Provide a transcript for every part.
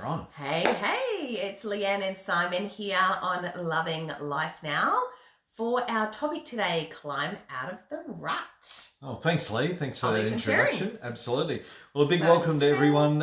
We're on. Hey, it's Leanne and Simon here on Loving Life Now for our topic today, climb out of the rut. Oh, thanks, Lee. Thanks for the introduction. Sharing. Absolutely. Well, a big welcome to everyone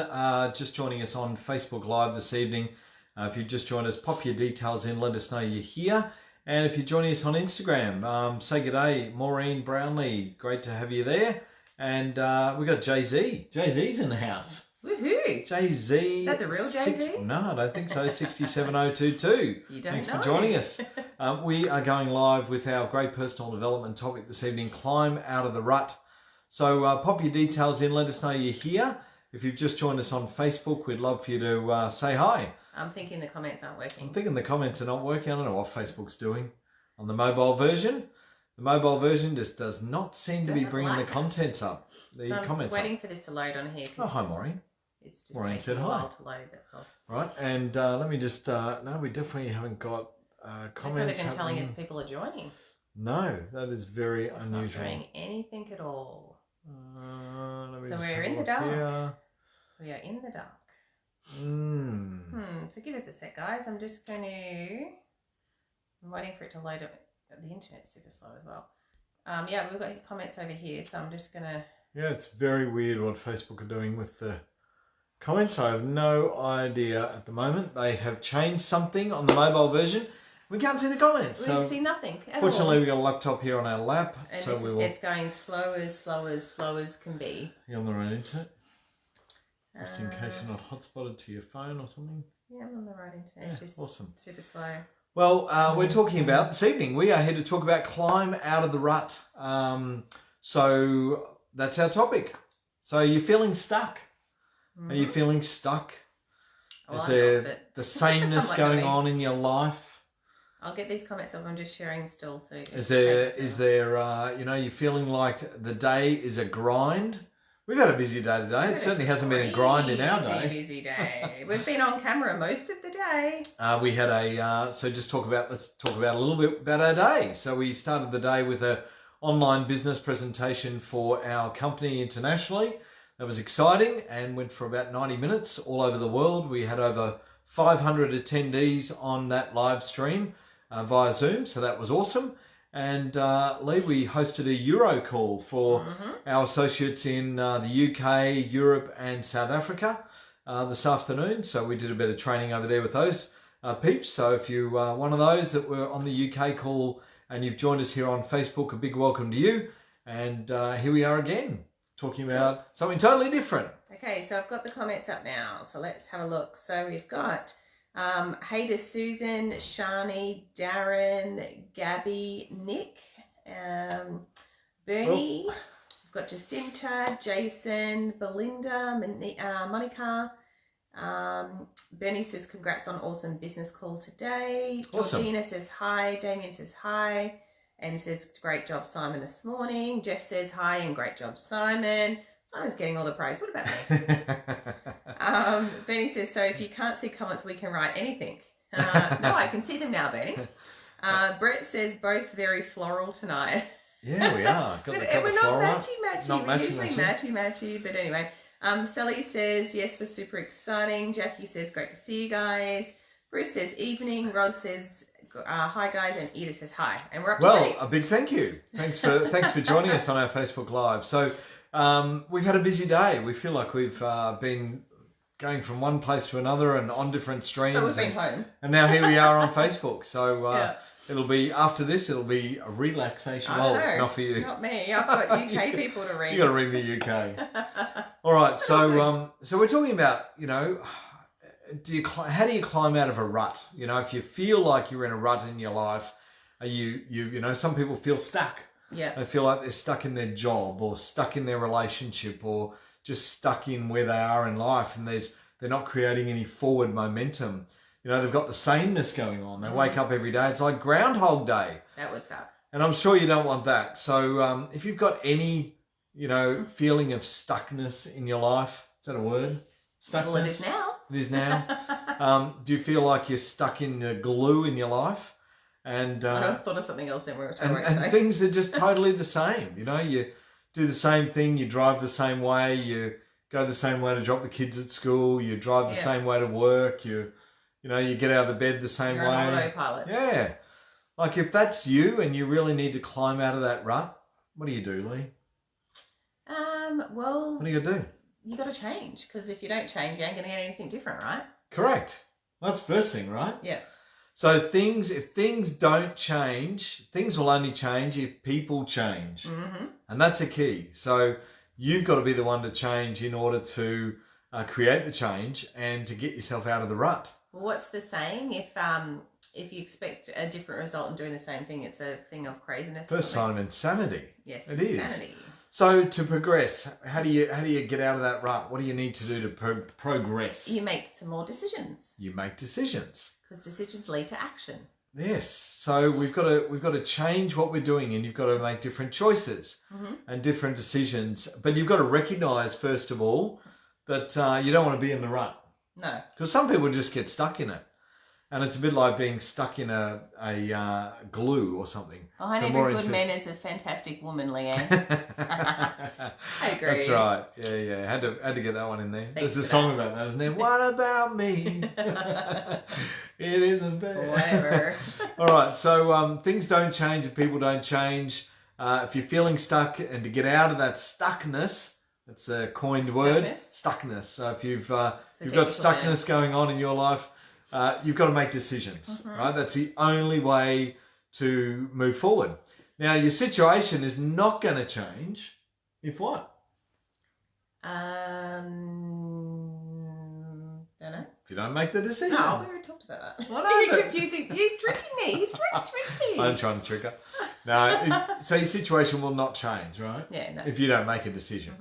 just joining us on Facebook Live this evening. If you've just joined us, pop your details in, let us know you're here. And if you're joining us on Instagram, say good day, Maureen Brownlee. Great to have you there. And we've got Jay-Z. Jay-Z's in the house. Woohoo! Jay-Z. Is that the real Jay-Z? No, I don't think so. 67022. You don't Thanks know. for joining us. We are going live with our great personal development topic this evening, climb out of the rut. So pop your details in, let us know you're here. If you've just joined us on Facebook, we'd love for you to say hi. I'm thinking the comments aren't working. I'm thinking the comments are not working. I don't know what Facebook's doing on the mobile version. The mobile version just does not seem to be bringing the content up. The comments I'm waiting for this to load on here. Oh, hi, Maureen. It's just taking a while to load, that's all. Right, and let me just, no, we definitely haven't got comments. It's not even telling us people are joining. No, that is very It's unusual. It's not doing anything at all. So we're in the dark. We are in the dark. So give us a sec, guys. I'm just going to... I'm waiting for it to load up. The internet's super slow as well. Yeah, we've got comments over here, so I'm just going to... Yeah, it's very weird what Facebook are doing with the comments. I have no idea at the moment. They have changed something on the mobile version. We can't see the comments. We see nothing at fortunately, all. we've got a laptop here on our lap. And so it's going slow as can be. You're on the right internet? Just in case you're not hotspotted to your phone or something? Yeah, I'm on the right internet. It's just awesome. Super slow. Well, we're talking about this evening. We are here to talk about climb out of the rut. So that's our topic. So you're feeling stuck. Are you feeling stuck? Well, is there the sameness going on in your life? I'll get these comments up. I'm just sharing still. So is there you know, you're feeling like the day is a grind? We've had a busy day today. It certainly hasn't been a grind in our day. Busy day. We've been on camera most of the day. We had let's talk about a little bit about our day. So we started the day with a online business presentation for our company internationally. That was exciting and went for about 90 minutes all over the world. We had over 500 attendees on that live stream via Zoom, so that was awesome. And Lee, we hosted a Euro call for our associates in the UK, Europe and South Africa this afternoon. So we did a bit of training over there with those peeps. So if you one of those that were on the UK call and you've joined us here on Facebook, a big welcome to you. And here we are again, talking about something totally different. Okay, so I've got the comments up now. So let's have a look. So we've got... hey to Susan, Shani, Darren, Gabby, Nick, Bernie, we've got Jacinta, Jason, Belinda, Monica. Bernie says congrats on awesome business call today. Awesome. Georgina says hi. Damien says hi and says great job Simon this morning. Jeff says hi and great job Simon. Simon's getting all the praise. What about me? Bernie says, so if you can't see comments, we can write anything. No, I can see them now, Bernie. Brett says, both very floral tonight. Yeah, we are. We're not matchy-matchy. We're usually matchy-matchy. But anyway, Sally says, yes, we're super exciting. Jackie says, great to see you guys. Bruce says, evening. Roz says, hi, guys. And Edith says, hi. And we're up to date. Well, a big thank you. Thanks for joining us on our Facebook Live. So... we've had a busy day. We feel like we've been going from one place to another and on different streams. But we've been home. And now here we are on Facebook. So it'll be, after this, it'll be a relaxation. Well, not for you. Not me. I've got UK people to ring. You got to ring the UK. All right. So so we're talking about, you know, how do you climb out of a rut? You know, if you feel like you're in a rut in your life, are you know, some people feel stuck. Yeah. They feel like they're stuck in their job or stuck in their relationship or just stuck in where they are in life and they're not creating any forward momentum. You know, they've got the sameness going on. They wake up every day. It's like Groundhog Day. That would suck. And I'm sure you don't want that. So if you've got any, you know, feeling of stuckness in your life, is that a word? Stuckness? Well, it is now. It is now. Do you feel like you're stuck in the glue in your life? And I thought of something else then we were and things are just totally the same. You know, you do the same thing, you drive the same way, you go the same way to drop the kids at school. You drive the same way to work. You get out of the bed the same way. You're on autopilot. Yeah. Like if that's you and you really need to climb out of that rut, what do you do, Lee? Well, what do you do? You got to change, because if you don't change, you ain't going to get anything different, right? Correct. That's the first thing, right? Yeah. So if things don't change, things will only change if people change. Mm-hmm. And that's a key. So you've got to be the one to change in order to create the change and to get yourself out of the rut. Well, what's the saying? If you expect a different result in doing the same thing, it's a thing of craziness. First sign of insanity. Yes, it is. Insanity. So to progress, how do you get out of that rut? What do you need to do to progress? You make some more decisions. You make decisions. Because decisions lead to action. Yes. So we've got to change what we're doing, and you've got to make different choices and different decisions. But you've got to recognise first of all that you don't want to be in the rut. No. Because some people just get stuck in it. And it's a bit like being stuck in a glue or something. Behind every good man is a fantastic woman, Leanne. I agree. That's right. Yeah. Had to get that one in there. Thanks There's a song about that, isn't there? What about me? It isn't bad. Whatever. All right. So things don't change if people don't change. If you're feeling stuck, and to get out of that stuckness, that's a coined word. Stuckness. So if you've got stuckness going on in your life, you've got to make decisions, right? That's the only way to move forward. Now, your situation is not going to change if what? Don't know. If you don't make the decision. No, we already talked about that. You're confusing. He's tricking me. He's trying to trick me. I'm trying to trick her. No, so your situation will not change, right? Yeah, no. If you don't make a decision.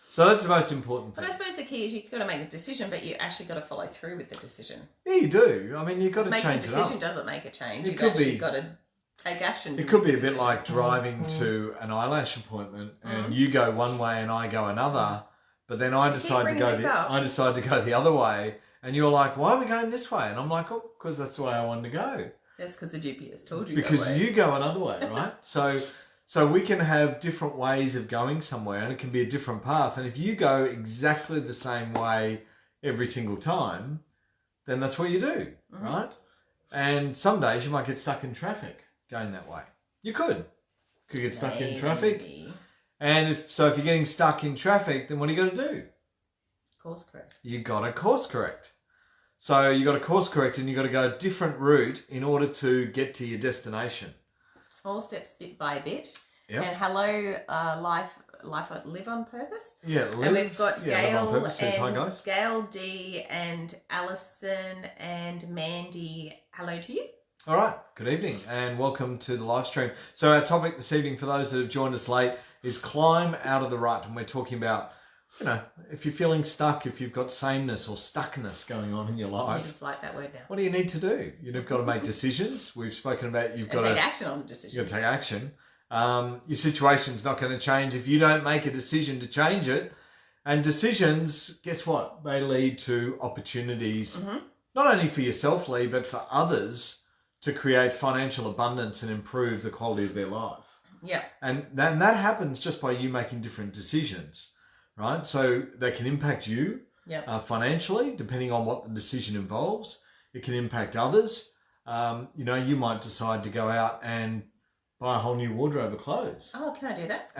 So that's the most important thing. But I suppose the key is you've got to make the decision, but you actually got to follow through with the decision. Yeah, you do. I mean, you've got to change it up. Making a decision doesn't make a change. You've got to take action. It could be a bit like driving to an eyelash appointment, and you go one way and I go another, but then I decide to go the other way, and you're like, "Why are we going this way?" And I'm like, "Oh, because that's the way I wanted to go." That's because the GPS told you. Because you go another way, right? So we can have different ways of going somewhere, and it can be a different path. And if you go exactly the same way every single time, then that's what you do, right? And some days you might get stuck in traffic going that way. You could get stuck in traffic. And if you're getting stuck in traffic, then what do you got to do? Course correct. You got to course correct. So you got to course correct, and you got to go a different route in order to get to your destination. Small steps, bit by bit. Yep. And hello, live on purpose. Yeah, and we've got Gail says, hi, guys. Gail D and Alison and Mandy. Hello to you. All right. Good evening and welcome to the live stream. So our topic this evening, for those that have joined us late, is climb out of the rut, and we're talking about, if you're feeling stuck, if you've got sameness or stuckness going on in your life. You just like that word now. What do you need to do? You've got to make decisions. We've spoken about you've got to take action on the decisions. You've got to take action. Your situation's not going to change if you don't make a decision to change it. And decisions, guess what? They lead to opportunities, not only for yourself, Lee, but for others to create financial abundance and improve the quality of their life. Yeah. And that happens just by you making different decisions, right? So they can impact you financially, depending on what the decision involves. It can impact others. You might decide to go out and buy a whole new wardrobe of clothes. Oh, can I do that?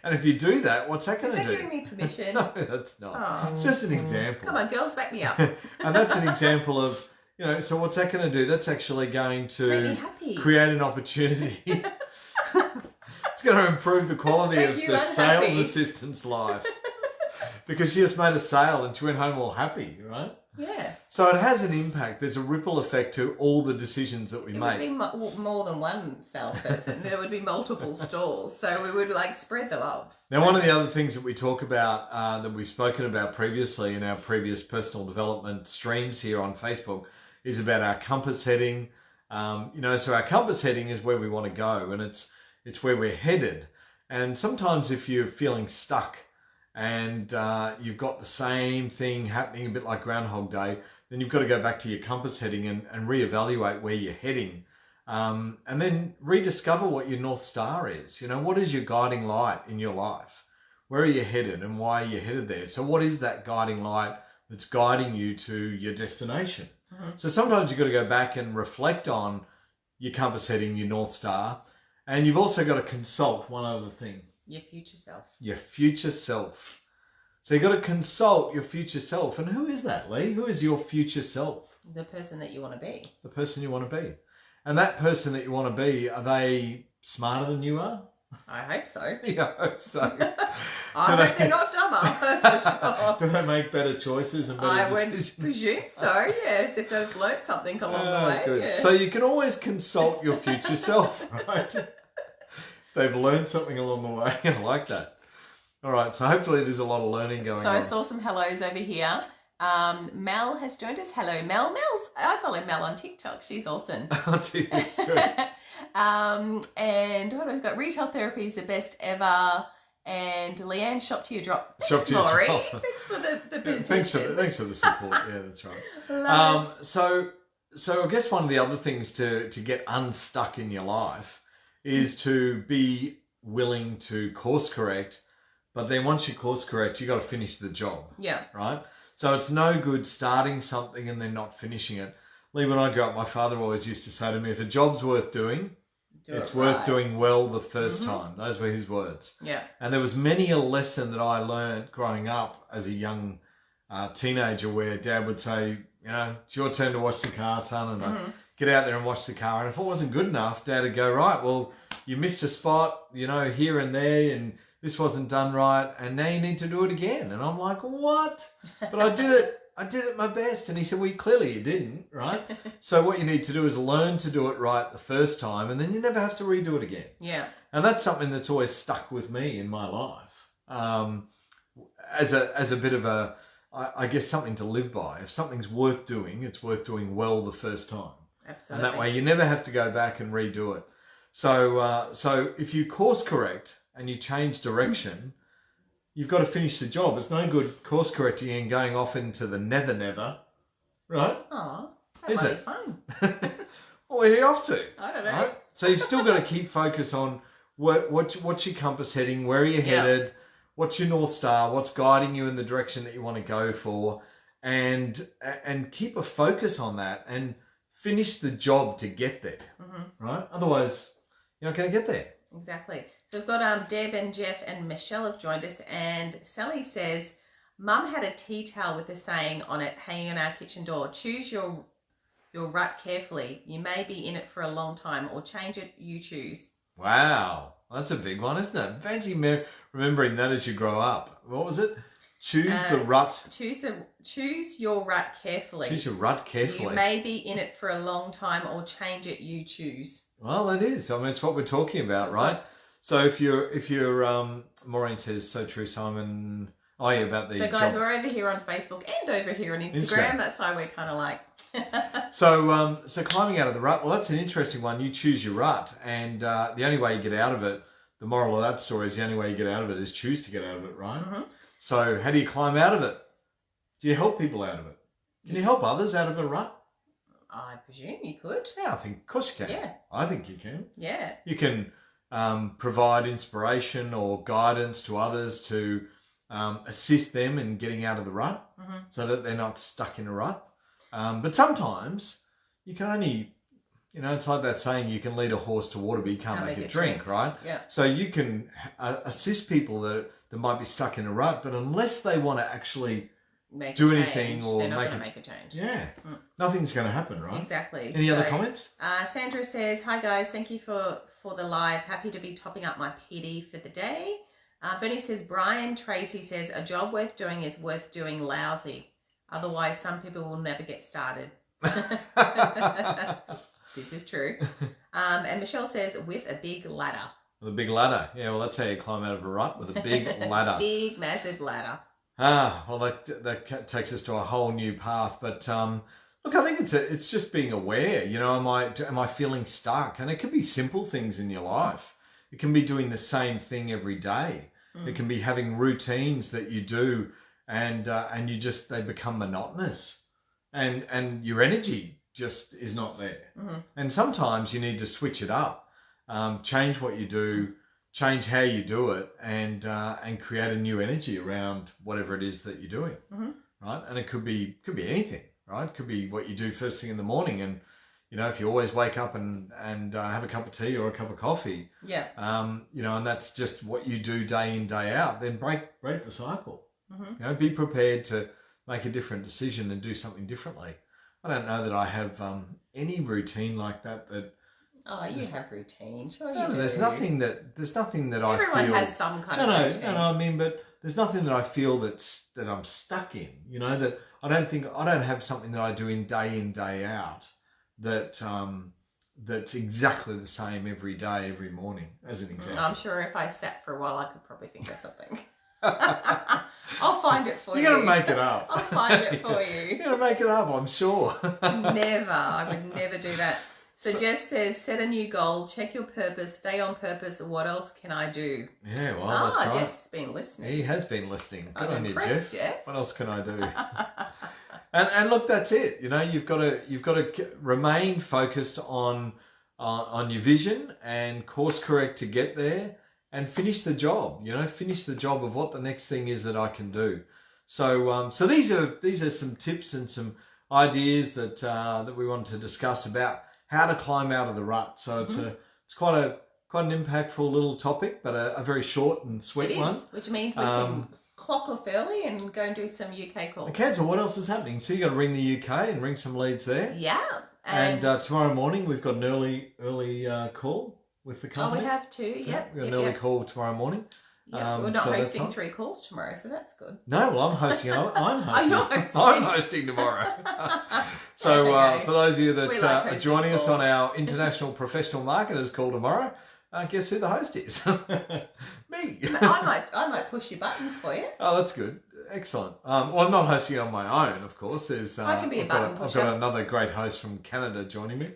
And if you do that, what's that going to do? Is that giving me permission? No, that's not. Oh. It's just an example. Come on, girls, back me up. And that's an example of, so what's that going to do? That's actually going to make me happy. Create an opportunity. It's going to improve the quality of the sales assistant's life. Because she just made a sale and she went home all happy, right? Yeah. So it has an impact. There's a ripple effect to all the decisions that we make. It would be more than one salesperson. There would be multiple stalls. So we would spread the love. Now, one of the other things that we talk about, that we've spoken about previously in our previous personal development streams here on Facebook, is about our compass heading. So our compass heading is where we want to go, and it's where we're headed. And sometimes if you're feeling stuck, and you've got the same thing happening, a bit like Groundhog Day, then you've got to go back to your compass heading and reevaluate where you're heading. And then rediscover what your North Star is. What is your guiding light in your life? where are you headed and why are you headed there? So what is that guiding light that's guiding you to your destination? So sometimes you've got to go back and reflect on your compass heading, your North Star, and you've also got to consult one other thing. Your future self. Your future self. So you've got to consult your future self. And who is that, Lee? Who is your future self? The person that you want to be. The person you want to be. And that person that you want to be, are they smarter than you are? I hope so. Yeah, I hope so. I hope they're not dumber, that's for sure. Do they make better choices and better decisions? I would presume so, yes, if they've learnt something along the way. Good. Yeah. So you can always consult your future self, right? They've learned something along the way. I like that. All right, so hopefully there's a lot of learning going on. So I saw some hellos over here. Mel has joined us. Hello, Mel. I follow Mel on TikTok. She's awesome. Good. And what have we got? Retail therapy is the best ever. And Leanne, shop to your drop. Shop to your Laurie. drop. Thanks for the bit. Thanks for the support. Yeah, that's right. Love it. So I guess one of the other things to get unstuck in your life is to be willing to course correct, but then once you course correct, you got to finish the job. Yeah. Right. So it's no good starting something and then not finishing it. Lee, when I grew up, my father always used to say to me, if a job's worth doing, it's worth doing well the first time. Those were his words. Yeah. And there was many a lesson that I learned growing up as a young teenager where Dad would say, you know, it's your turn to wash the car, son, and I'd get out there and wash the car. And if it wasn't good enough, Dad would go, right, well, you missed a spot, you know, here and there, and this wasn't done right, and now you need to do it again. And I'm like, what? But I did it my best. And he said, well, clearly you didn't, right? So what you need to do is learn to do it right the first time, and then you never have to redo it again. Yeah. And that's something that's always stuck with me in my life. As a bit of a, I guess, something to live by. If something's worth doing, it's worth doing well the first time. Absolutely. And that way you never have to go back and redo it. So if you course correct and you change direction, you've got to finish the job. It's no good course correcting and going off into the nether, right? Oh, that Is might it? be fun. Well, where are you off to? I don't know. Right? So you've still got to keep focus on what's your compass heading, where are you headed, what's your North Star, what's guiding you in the direction that you want to go for, and keep a focus on that and finish the job to get there, right? Otherwise, you're not going to get there. Exactly. So we've got Deb and Jeff and Michelle have joined us, and Sally says, Mum had a tea towel with a saying on it hanging on our kitchen door. Choose your rut carefully. You may be in it for a long time, or change it, you choose. Wow. That's a big one, isn't it? Fancy remembering that as you grow up. What was it? Choose the rut. Choose your rut carefully. Choose your rut carefully. You may be in it for a long time, or change it, you choose. Well, it is. I mean, it's what we're talking about, right? So if you're Maureen says, so true, Simon. Oh, yeah, about the So guys, job. we're over here on Facebook and over here on Instagram. That's why we're kind of like. So climbing out of the rut. Well, that's an interesting one. You choose your rut, and the only way you get out of it. The moral of that story is the only way you get out of it is choose to get out of it, right? Mm-hmm. So how do you climb out of it? Do you help people out of it? Can you help others out of a rut? I presume you could. Yeah, I think, of course you can. Yeah. I think you can. Yeah. You can provide inspiration or guidance to others to assist them in getting out of the rut so that they're not stuck in a rut. But sometimes you can only, it's like that saying, you can lead a horse to water, but you can't make it drink, right? Yeah. So you can assist people that might be stuck in a rut, but unless they want to actually do anything or they're not going to make a change. Yeah. Nothing's going to happen, right? Exactly. Any other comments? Sandra says, hi guys, thank you for the live. Happy to be topping up my PD for the day. Bernie says, Brian Tracy says, a job worth doing is worth doing lousy. Otherwise, some people will never get started. This is true. And Michelle says, with a big ladder. With a big ladder. Yeah, well, that's how you climb out of a rut, with a big ladder. Big, massive ladder. Well, that takes us to a whole new path. But look, I think it's just being aware. Am I feeling stuck? And it can be simple things in your life. It can be doing the same thing every day. It can be having routines that you do, and they become monotonous, and your energy just is not there. And sometimes you need to switch it up, change what you do, change how you do it and create a new energy around whatever it is that you're doing, right? And it could be anything, right? It could be what you do first thing in the morning, and if you always wake up and have a cup of tea or a cup of coffee, and that's just what you do day in, day out, then break the cycle. Be prepared to make a different decision and do something differently. I don't know that I have any routine like that. Oh, you have routine. Sure you no, do. There's nothing that I feel. Everyone has some kind of routine. No, I mean, but there's nothing that I feel that I'm stuck in. That I don't have something that I do in, day out that's exactly the same every day, every morning, as an example. I'm sure if I sat for a while, I could probably think of something. I'll find it for you. You're going to make it up. I'll find it for you. You're going to make it up, I'm sure. Never. I would never do that. So Jeff says, set a new goal, check your purpose, stay on purpose. What else can I do? Yeah, well, that's right. Jeff's been listening. He has been listening. Good on you, Jeff. What else can I do? and look, that's it. You've got to remain focused on your vision and course correct to get there and finish the job. Finish the job of what the next thing is that I can do. So these are some tips and some ideas that we want to discuss about how to climb out of the rut. So it's quite an impactful little topic, but a very short and sweet one. Which means we can clock off early and go and do some UK calls. Okay, so what else is happening? So you got to ring the UK and ring some leads there. Yeah. And tomorrow morning we've got an early call with the company. Oh, we have two. Yep. We've got an early call tomorrow morning. Yeah, we're not hosting 3 calls tomorrow, so that's good. No, well, I'm hosting. I'm hosting. You're hosting. I'm hosting tomorrow. So for those of you that are joining us on our International Professional Marketers call tomorrow, guess who the host is? Me. I might push your buttons for you. Oh, that's good. Excellent. Well, I'm not hosting on my own, of course. I can be a button pusher. I've got another great host from Canada joining me.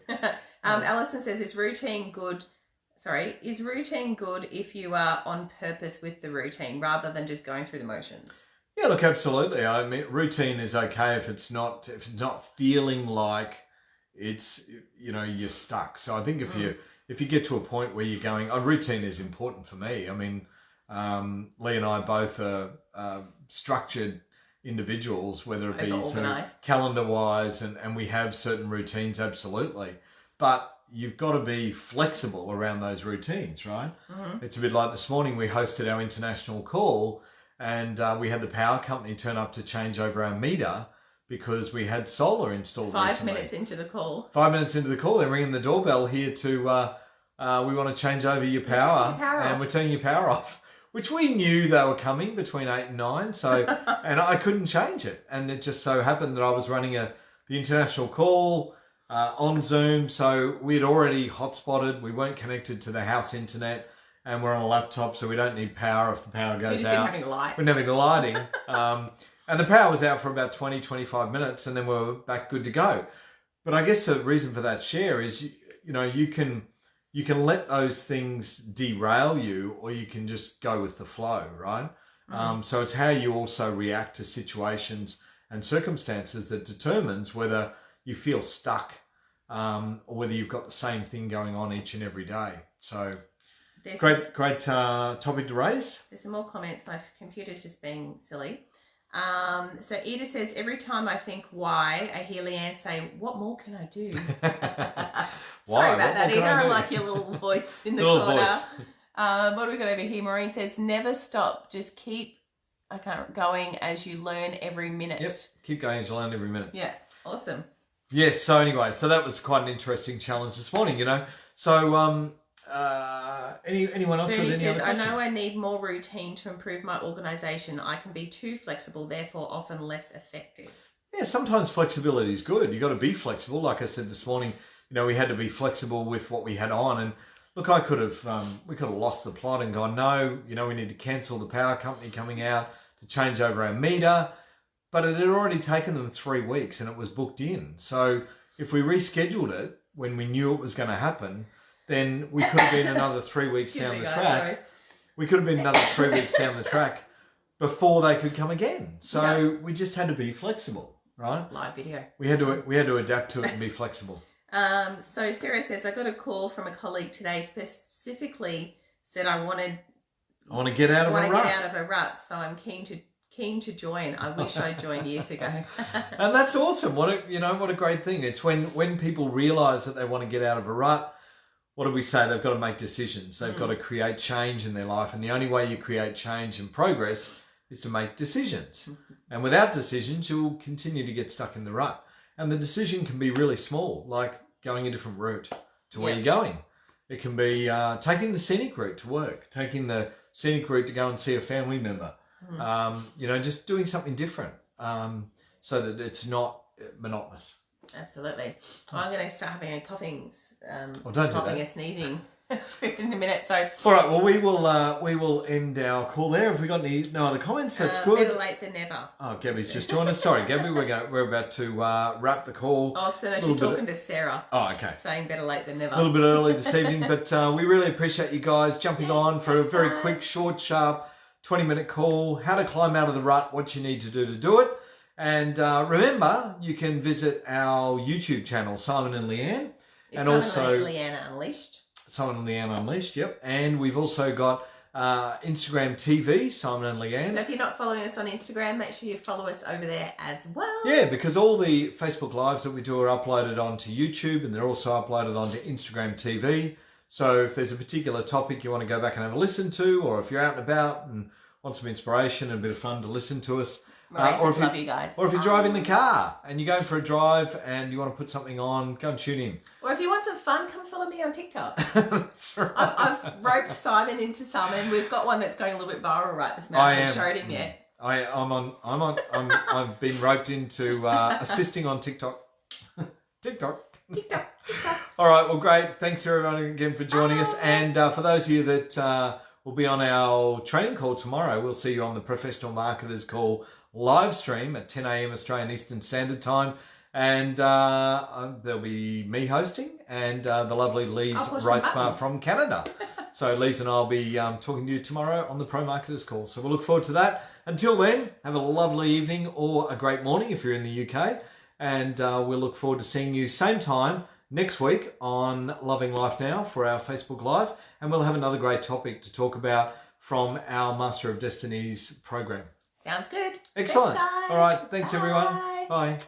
Alison says, is routine good if you are on purpose with the routine rather than just going through the motions? Yeah, look, absolutely. I mean, routine is okay if it's not feeling like it's you're stuck. So I think if you get to a point where you're going, routine is important for me. I mean, Lee and I both are structured individuals, whether it be calendar wise, and we have certain routines, absolutely. But you've got to be flexible around those routines, right? It's a bit like this morning we hosted our international call and we had the power company turn up to change over our meter because we had solar installed 5 minutes into the call. 5 minutes into the call, they're ringing the doorbell here to, we want to change over your power and we're turning your power off, which we knew they were coming between 8 and 9. So, and I couldn't change it. And it just so happened that I was running the international call on Zoom, so we had already hotspotted. We weren't connected to the house internet, and we're on a laptop, so we don't need power if the power goes out. We're not having lighting. And the power was out for about 20-25 minutes, and then we were back good to go. But I guess the reason for that share is, you can let those things derail you, or you can just go with the flow, right? So it's how you also react to situations and circumstances that determines whether you feel stuck or whether you've got the same thing going on each and every day. So great topic to raise. There's some more comments. My computer's just being silly. So Ida says, every time I think why, I hear Leanne say, what more can I do? Sorry about that, Ida. I'm like your little voice in the corner. What do we got over here? Maureen says, never stop. Just keep going as you learn every minute. Yes, keep going as you learn every minute. Yeah, awesome. Yes, so anyway, so that was quite an interesting challenge this morning, So anyone else Bernie got any says, other I questions? know I need more routine to improve my organisation. I can be too flexible, therefore often less effective. Yeah, sometimes flexibility is good. You've got to be flexible. Like I said this morning, we had to be flexible with what we had on. And look, we could have lost the plot and gone, no, we need to cancel the power company coming out to change over our meter. But it had already taken them 3 weeks and it was booked in. So if we rescheduled it when we knew it was going to happen, then we could have been another 3 weeks down the track. Sorry. We could have been another 3 weeks down the track before they could come again. So we just had to be flexible, right? Live video. We had to adapt to it and be flexible. So Sarah says, I got a call from a colleague today specifically said I want to get out of a rut. get out of a rut, so I'm keen to join. I wish I'd joined years ago. And that's awesome. What a great thing. It's when people realise that they want to get out of a rut. What do we say? They've got to make decisions. They've got to create change in their life, and the only way you create change and progress is to make decisions. And without decisions, you'll continue to get stuck in the rut. And the decision can be really small, like going a different route to where you're going. It can be taking the scenic route to work, taking the scenic route to go and see a family member. Just doing something different so that it's not monotonous. Absolutely. I'm going to start having a coughing and sneezing in a minute. So all right. Well, we will end our call there. Have we got no other comments? That's good. Better late than never. Oh, Gabby's just joined us. Sorry, Gabby. We're about to wrap the call. Oh, so no, she's talking to Sarah. Oh, okay. Saying better late than never. A little bit early this evening, but we really appreciate you guys jumping on for a very quick, short, sharp 20-minute call. How to climb out of the rut. What you need to do it. And remember, you can visit our YouTube channel, Simon and Leanne. And also Leanne Unleashed. Simon and Leanne Unleashed, yep. And we've also got Instagram TV, Simon and Leanne. So if you're not following us on Instagram, make sure you follow us over there as well. Yeah, because all the Facebook Lives that we do are uploaded onto YouTube, and they're also uploaded onto Instagram TV. So if there's a particular topic you want to go back and have a listen to, or if you're out and about and want some inspiration and a bit of fun to listen to us, love you guys. Or if you're driving the car and you're going for a drive and you want to put something on, go and tune in. Or if you want some fun, come follow me on TikTok. That's right. I've roped Simon into some, and we've got one that's going a little bit viral right this minute. I haven't showed him yet. I've been roped into assisting on TikTok. TikTok. All right. Well, great. Thanks everyone again for joining us. And for those of you that will be on our training call tomorrow, we'll see you on the Professional Marketers Call live stream at 10 a.m. Australian Eastern Standard Time, and there'll be me hosting and the lovely Lise Wrightsmart from Canada. So Lise and I'll be talking to you tomorrow on the Pro Marketers Call. So we'll look forward to that. Until then, have a lovely evening or a great morning if you're in the UK, and we'll look forward to seeing you same time next week on Loving Life Now for our Facebook Live, and we'll have another great topic to talk about from our Master of Destinies program. Sounds good. Excellent. Thanks, guys. All right. Thanks, Bye. everyone. Bye.